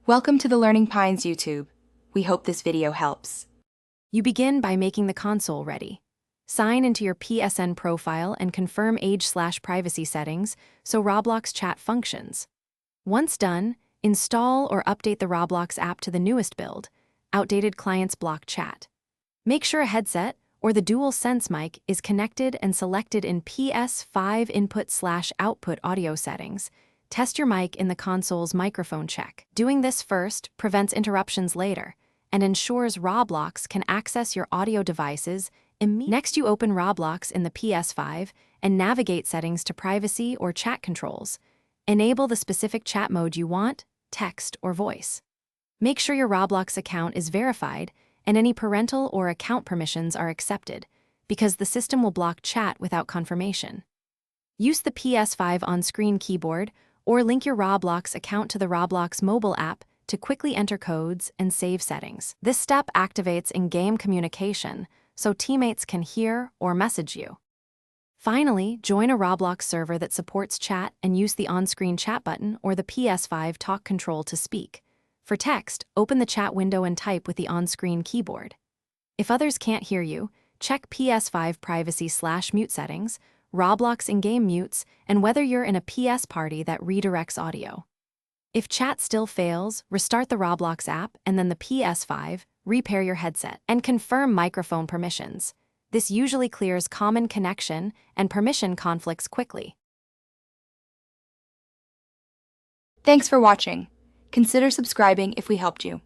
Welcome to the Learning Pines YouTube. We hope this video helps. You begin by making the console ready. Sign into your PSN profile and confirm age/privacy settings so Roblox chat functions. Once done, install or update the Roblox app to the newest build. Outdated clients block chat. Make sure a headset or the dual sense mic is connected and selected in Ps5 input/output audio settings. Test your mic in the console's microphone check. Doing this first prevents interruptions later and ensures Roblox can access your audio devices immediately. Next, you open Roblox in the Ps5 and navigate settings to privacy or chat controls. Enable the specific chat mode you want, text or voice. Make sure your Roblox account is verified and any parental or account permissions are accepted, because the system will block chat without confirmation. Use the Ps5 on-screen keyboard or link your Roblox account to the Roblox mobile app to quickly enter codes and save settings. This step activates in-game communication so teammates can hear or message you. Finally, join a Roblox server that supports chat and use the on-screen chat button or the Ps5 talk control to speak. For text, open the chat window and type with the on-screen keyboard. If others can't hear you, check Ps5 privacy/mute settings, Roblox in-game mutes, and whether you're in a PS party that redirects audio. If chat still fails, restart the Roblox app and then the Ps5, repair your headset, and confirm microphone permissions. This usually clears common connection and permission conflicts quickly. Thanks for watching. Consider subscribing if we helped you.